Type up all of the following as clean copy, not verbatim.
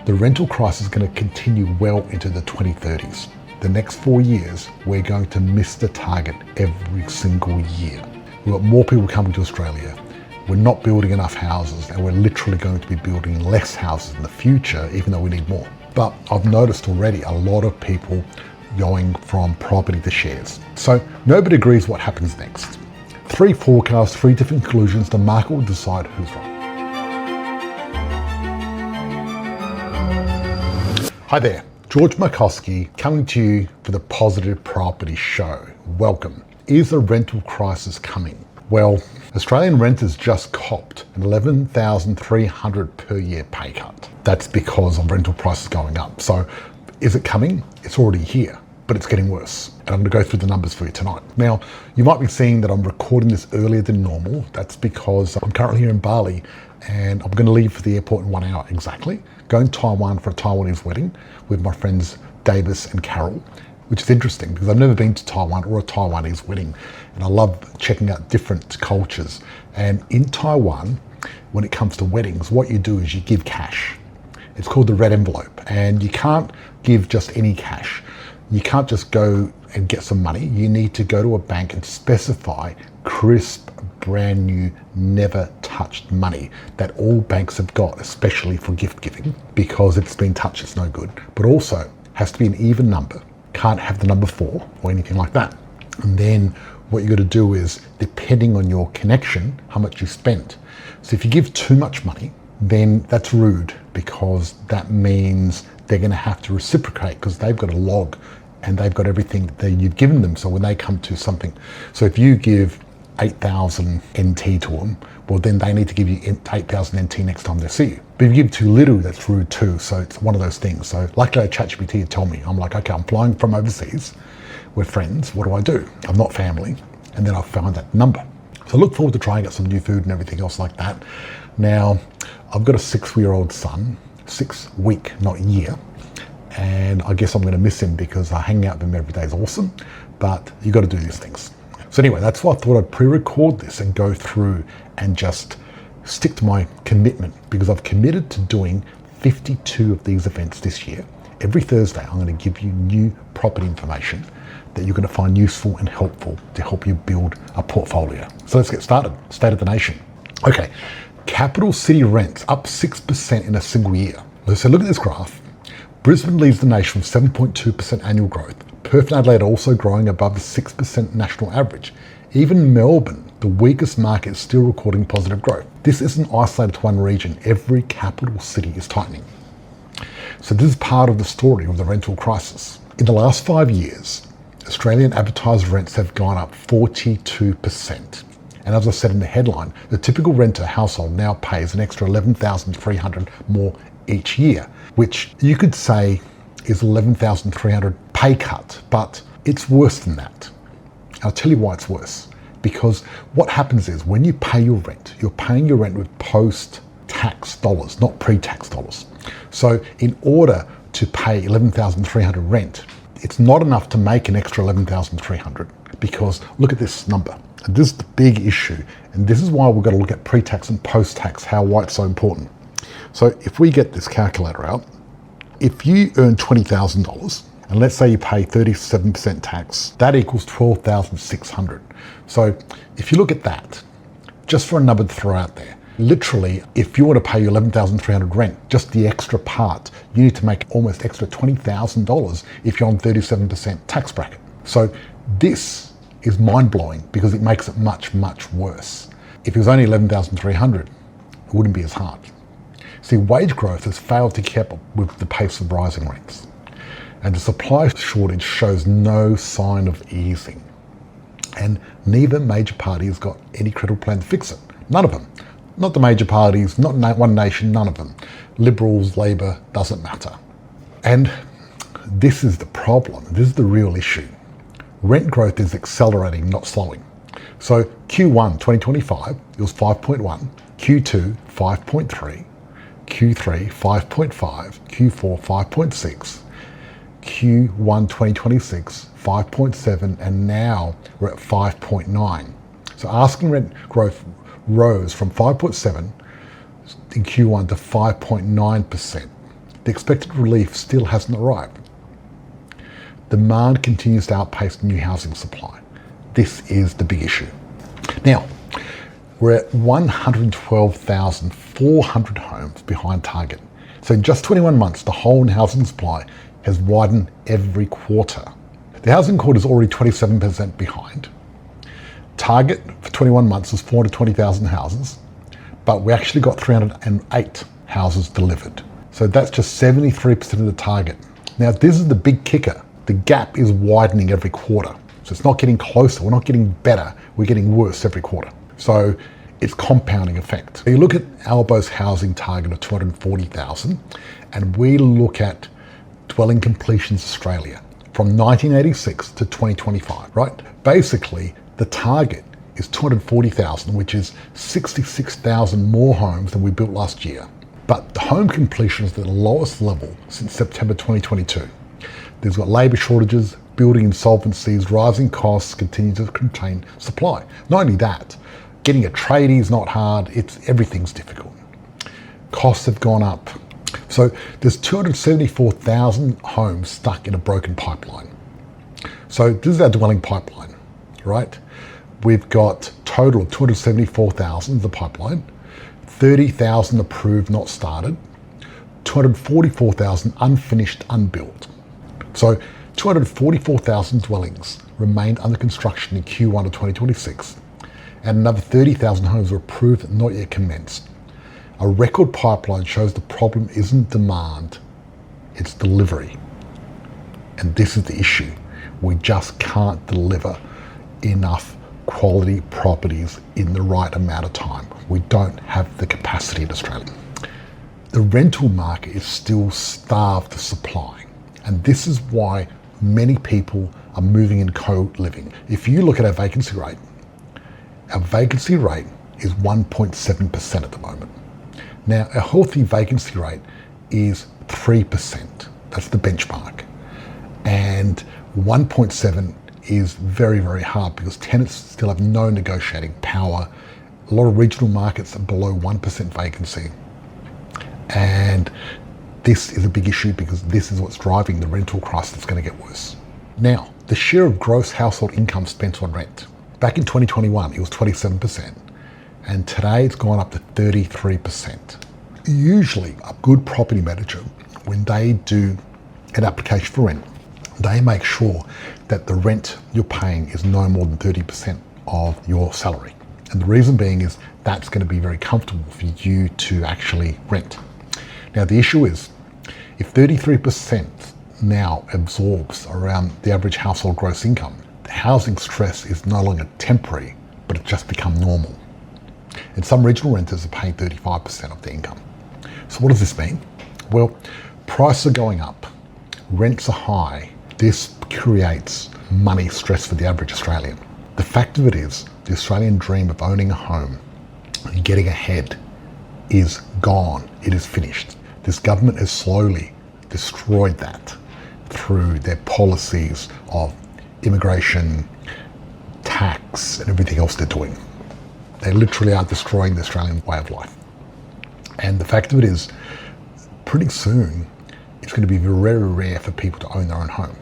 The rental crisis is going to continue well into the 2030s. The next 4 years, we're going to miss the target every single year. We've got more people coming to Australia. We're not building enough houses, and we're literally going to be building less houses in the future, even though we need more. But I've noticed already a lot of people going from property to shares. So nobody agrees what happens next. 3 forecasts, 3 different conclusions. The market will decide who's right. Hi there, George Markoski coming to you for the Positive Property Show. Welcome. Is a rental crisis coming? Well, Australian renters just copped an $11,300 per year pay cut. That's because of rental prices going up. So is it coming? It's already here, but it's getting worse. And I'm going to go through the numbers for you tonight. Now, you might be seeing that I'm recording this earlier than normal. That's because I'm currently here in Bali and I'm going to leave for the airport in 1 hour exactly. Going to Taiwan for a Taiwanese wedding with my friends Davis and Carol, which is interesting because I've never been to Taiwan or a Taiwanese wedding. And I love checking out different cultures. And in Taiwan, when it comes to weddings, what you do is you give cash. It's called the red envelope. And you can't give just any cash. You can't just go and get some money. You need to go to a bank and specify crisp, brand new, never touched money that all banks have got, especially for gift giving, because if it's been touched, it's no good. But also has to be an even number. Can't have the number 4 or anything like that. And then what you got to do is, depending on your connection, how much you spend. So if you give too much money, then that's rude, because that means they're going to have to reciprocate because they've got a log and they've got everything that you've given them. So when they come to something, so if you give 8,000 NT to them, well then they need to give you 8,000 NT next time they see you. But if you give too little, that's rude too. So it's one of those things. So luckily ChatGPT had told me, I'm like, okay, I'm flying from overseas. We're friends. What do? I'm not family. And then I found that number. So I look forward to trying out some new food and everything else like that. Now, I've got a 6-year-old son, 6 week, not year. And I guess I'm going to miss him because hanging out with him every day is awesome. But you got to do these things. So anyway, that's why I thought I'd pre-record this and go through and just stick to my commitment, because I've committed to doing 52 of these events this year. Every Thursday, I'm going to give you new property information that you're going to find useful and helpful to help you build a portfolio. So let's get started. State of the nation. Okay, capital city rents up 6% in a single year. So look at this graph. Brisbane leads the nation with 7.2% annual growth. Perth and Adelaide are also growing above the 6% national average. Even Melbourne, the weakest market, is still recording positive growth. This isn't isolated to one region. Every capital city is tightening. So this is part of the story of the rental crisis. In the last 5 years, Australian advertised rents have gone up 42%. And as I said in the headline, the typical renter household now pays an extra $11,300 more each year, which you could say is $11,300 pay cut, but it's worse than that. I'll tell you why it's worse. Because what happens is when you pay your rent, you're paying your rent with post-tax dollars, not pre-tax dollars. So in order to pay $11,300 rent, it's not enough to make an extra $11,300, because look at this number. And this is the big issue. And this is why we've got to look at pre-tax and post-tax, why it's so important. So if we get this calculator out, if you earn $20,000, and let's say you pay 37% tax, that equals $12,600. So if you look at that, just for a number to throw out there, literally, if you want to pay your $11,300 rent, just the extra part, you need to make almost extra $20,000 if you're on 37% tax bracket. So this is mind-blowing because it makes it much, much worse. If it was only $11,300, it wouldn't be as hard. See, wage growth has failed to keep up with the pace of rising rents. And the supply shortage shows no sign of easing. And neither major party has got any credible plan to fix it. None of them. Not the major parties, not One Nation, none of them. Liberals, Labor, doesn't matter. And this is the problem. This is the real issue. Rent growth is accelerating, not slowing. So Q1 2025, it was 5.1, Q2 5.3, Q3 5.5, Q4 5.6, Q1 2026 5.7, and now we're at 5.9. So asking rent growth rose from 5.7 in Q1 to 5.9% the expected relief still hasn't arrived. Demand continues to outpace new housing supply. This is the big issue. Now, we're at 112,400 homes behind target. So in just 21 months, the hole in housing supply has widened every quarter. The housing court is already 27% behind. Target for 21 months was 420,000 houses, but we actually got 308 houses delivered. So that's just 73% of the target. Now, this is the big kicker. The gap is widening every quarter. So it's not getting closer, we're not getting better, we're getting worse every quarter. So it's compounding effect. So you look at Albo's housing target of 240,000, and we look at dwelling completions Australia from 1986 to 2025, right? Basically, the target is 240,000, which is 66,000 more homes than we built last year. But the home completion is at the lowest level since September 2022. There's got labour shortages, building insolvencies, rising costs continue to contain supply. Not only that, getting a tradie is not hard, everything's difficult. Costs have gone up. So there's 274,000 homes stuck in a broken pipeline. So this is our dwelling pipeline, right? We've got total of 274,000 in the pipeline, 30,000 approved, not started, 244,000 unfinished, unbuilt. So 244,000 dwellings remained under construction in Q1 of 2026, and another 30,000 homes were approved and not yet commenced. A record pipeline shows the problem isn't demand, it's delivery. And this is the issue. We just can't deliver enough quality properties in the right amount of time. We don't have the capacity in Australia. The rental market is still starved of supply. And this is why many people are moving in co-living. If you look at our vacancy rate is 1.7% at the moment. Now, a healthy vacancy rate is 3%. That's the benchmark. And 1.7 is very, very hard because tenants still have no negotiating power. A lot of regional markets are below 1% vacancy. And this is a big issue because this is what's driving the rental crisis that's going to get worse. Now, the share of gross household income spent on rent. Back in 2021, it was 27%. And today it's gone up to 33%. Usually, a good property manager, when they do an application for rent, they make sure that the rent you're paying is no more than 30% of your salary. And the reason being is that's going to be very comfortable for you to actually rent. Now, the issue is, if 33% now absorbs around the average household gross income, the housing stress is no longer temporary, but it's just become normal. And some regional renters are paying 35% of their income. So what does this mean? Well, prices are going up, rents are high. This creates money stress for the average Australian. The fact of it is, the Australian dream of owning a home and getting ahead is gone. It is finished. This government has slowly destroyed that through their policies of immigration, tax, and everything else they're doing. They literally are destroying the Australian way of life. And the fact of it is, pretty soon, it's going to be very rare for people to own their own home.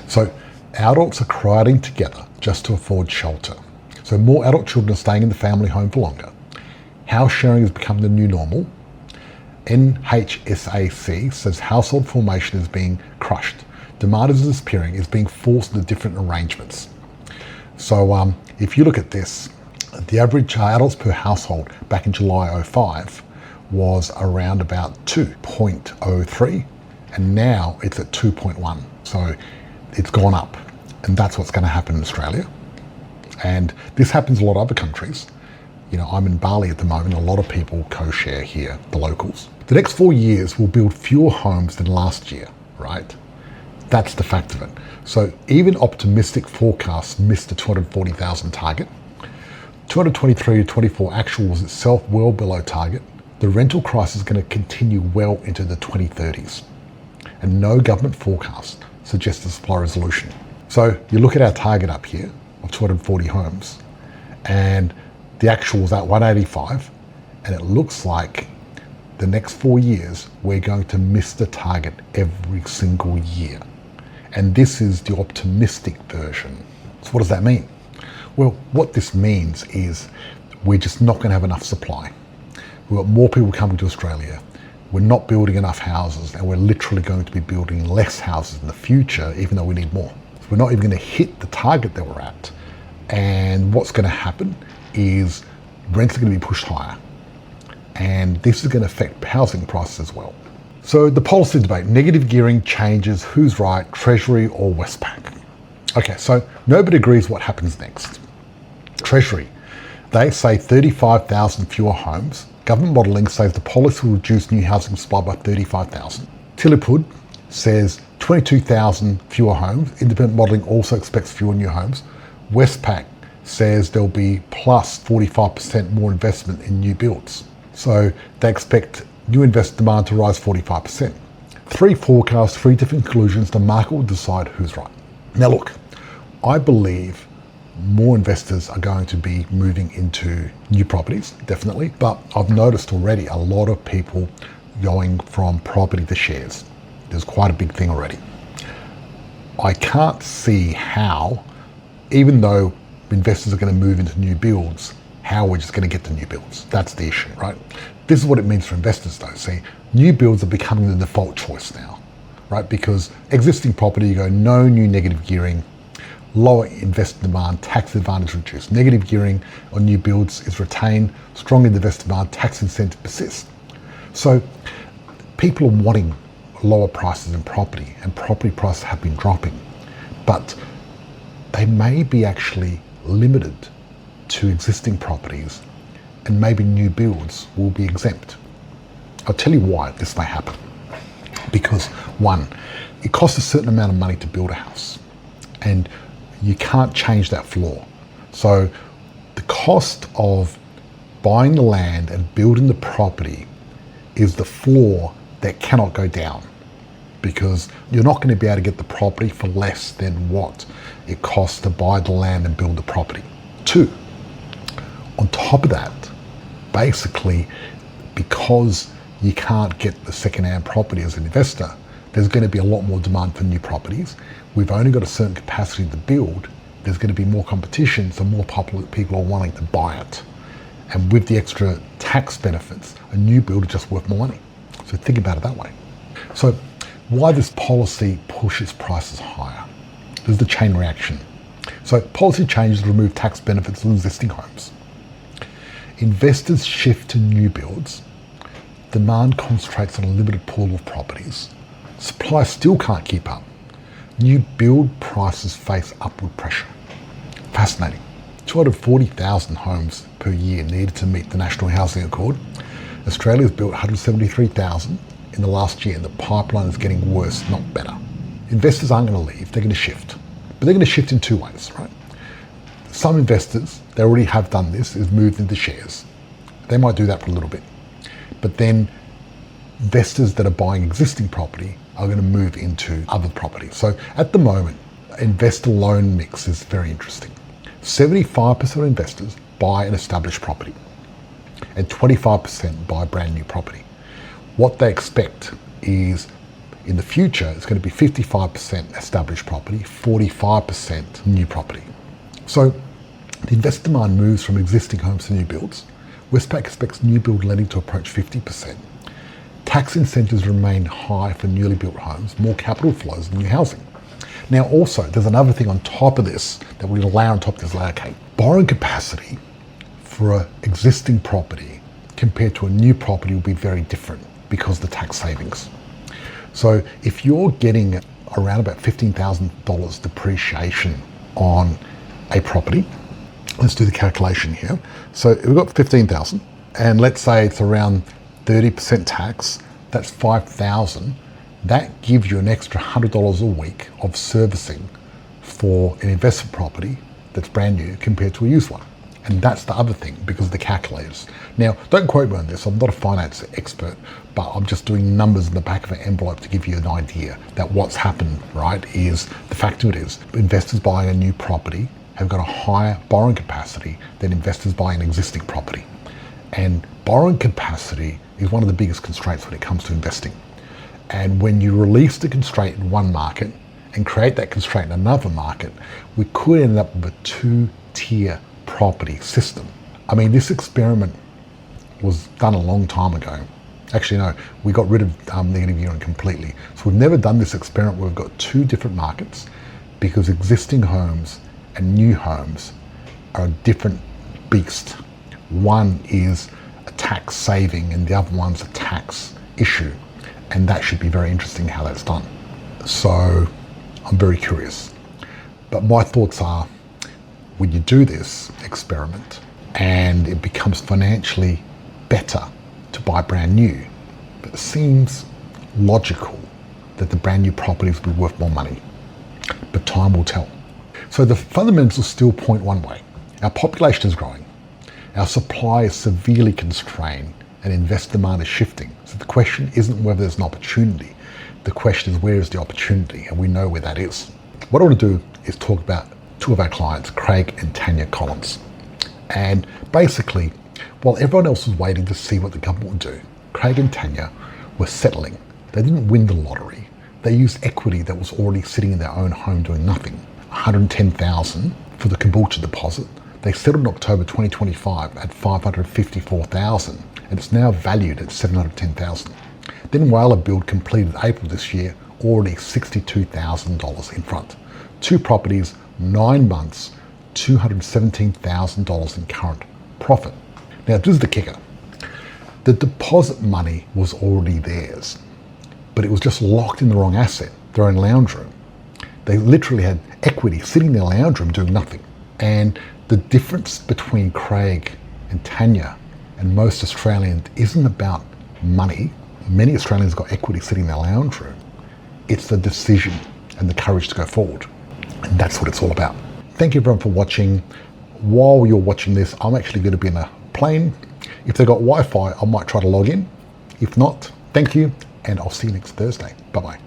So adults are crowding together just to afford shelter. So more adult children are staying in the family home for longer. House sharing has become the new normal. NHSAC says household formation is being crushed. Demand is disappearing, is being forced into different arrangements. So if you look at this, the average adults per household back in July 05 was around about 2.03, and now it's at 2.1. So it's gone up, and that's what's going to happen in Australia. And this happens in a lot of other countries. You know, I'm in Bali at the moment. A lot of people co-share here, the locals. The next 4 years will build fewer homes than last year, right? That's the fact of it. So even optimistic forecasts missed the 240,000 target. 223 to 24 actual was itself well below target. The rental crisis is going to continue well into the 2030s. And no government forecast suggests a supply resolution. So you look at our target up here of 240 homes, and the actual was at 185, and it looks like the next 4 years, we're going to miss the target every single year. And this is the optimistic version. So what does that mean? Well, what this means is we're just not going to have enough supply. We've got more people coming to Australia. We're not building enough houses, and we're literally going to be building less houses in the future, even though we need more. So we're not even going to hit the target that we're at. And what's going to happen is rents are going to be pushed higher. And this is going to affect housing prices as well. So the policy debate, negative gearing changes, who's right, Treasury or Westpac? Okay, so nobody agrees what happens next. Treasury, they say 35,000 fewer homes. Government modelling says the policy will reduce new housing supply by 35,000. Tillipud says 22,000 fewer homes. Independent modelling also expects fewer new homes. Westpac says there'll be plus 45% more investment in new builds. So they expect new investor demand to rise 45%. 3 forecasts, 3 different conclusions. The market will decide who's right. Now look, I believe more investors are going to be moving into new properties, definitely. But I've noticed already a lot of people going from property to shares. There's quite a big thing already. I can't see how, even though investors are going to move into new builds, how we're just going to get to new builds. That's the issue, right? This is what it means for investors though. See, new builds are becoming the default choice now, right? Because existing property, you go no new negative gearing, lower investor demand, tax advantage reduced. Negative gearing on new builds is retained, strong investor demand, tax incentive persists. So people are wanting lower prices in property, and property prices have been dropping, but they may be actually limited to existing properties, and maybe new builds will be exempt. I'll tell you why this may happen. Because one, it costs a certain amount of money to build a house, and you can't change that floor. So the cost of buying the land and building the property is the floor that cannot go down, because you're not going to be able to get the property for less than what it costs to buy the land and build the property. 2, on top of that, basically, because you can't get the second-hand property as an investor, there's going to be a lot more demand for new properties. We've only got a certain capacity to build. There's going to be more competition, so more people are wanting to buy it. And with the extra tax benefits, a new build is just worth more money. So think about it that way. So why this policy pushes prices higher? There's the chain reaction. So policy changes remove tax benefits on existing homes. Investors shift to new builds. Demand concentrates on a limited pool of properties. Supply still can't keep up. New build prices face upward pressure. Fascinating. 240,000 homes per year needed to meet the National Housing Accord. Australia's built 173,000 in the last year, and the pipeline is getting worse, not better. Investors aren't going to leave, they're going to shift. But they're going to shift in 2 ways, right? Some investors, they already have done this, is moved into shares. They might do that for a little bit. But then investors that are buying existing property are going to move into other properties. So at the moment, investor loan mix is very interesting. 75% of investors buy an established property and 25% buy brand new property. What they expect is in the future, it's going to be 55% established property, 45% new property. So the investor demand moves from existing homes to new builds. Westpac expects new build lending to approach 50%. Tax incentives remain high for newly built homes, more capital flows in new housing. Now also, there's another thing on top of this that we're going to layer on top of this layer cake. Borrowing capacity for an existing property compared to a new property will be very different because of the tax savings. So if you're getting around about $15,000 depreciation on a property, let's do the calculation here. So we've got 15,000, and let's say it's around 30% tax, that's 5,000. That gives you an extra $100 a week of servicing for an investment property that's brand new compared to a used one. And that's the other thing, because of the calculators. Now, don't quote me on this, I'm not a finance expert, but I'm just doing numbers in the back of an envelope to give you an idea that what's happened, right, is the fact of it is investors buying a new property have got a higher borrowing capacity than investors buying an existing property. And Borrowing capacity is one of the biggest constraints when it comes to investing. And when you release the constraint in one market and create that constraint in another market, we could end up with a two-tier property system. I mean, this experiment was done a long time ago. Actually, no, we got rid of negative gearing completely. So we've never done this experiment where we've got two different markets, because existing homes and new homes are a different beast. One is a tax saving and the other one's a tax issue. And that should be very interesting how that's done. So I'm very curious. But my thoughts are, when you do this experiment and it becomes financially better to buy brand new, but it seems logical that the brand new properties will be worth more money. But time will tell. So the fundamentals still point one way. Our population is growing. Our supply is severely constrained and investor demand is shifting. So the question isn't whether there's an opportunity. The question is, where is the opportunity? And we know where that is. What I want to do is talk about two of our clients, Craig and Tanya Collins. And basically, while everyone else was waiting to see what the government would do, Craig and Tanya were settling. They didn't win the lottery. They used equity that was already sitting in their own home doing nothing. $110,000 for the kombucha deposit. They settled in October 2025 at $554,000, and it's now valued at $710,000. Then Whaler Build completed April this year, already $62,000 in front. Two properties, 9 months, $217,000 in current profit. Now, this is the kicker. The deposit money was already theirs, but it was just locked in the wrong asset, their own lounge room. They literally had equity sitting in their lounge room doing nothing. And the difference between Craig and Tanya and most Australians isn't about money. Many Australians got equity sitting in their lounge room. It's the decision and the courage to go forward. And that's what it's all about. Thank you everyone for watching. While you're watching this, I'm actually going to be in a plane. If they got Wi-Fi, I might try to log in. If not, thank you, and I'll see you next Thursday. Bye-bye.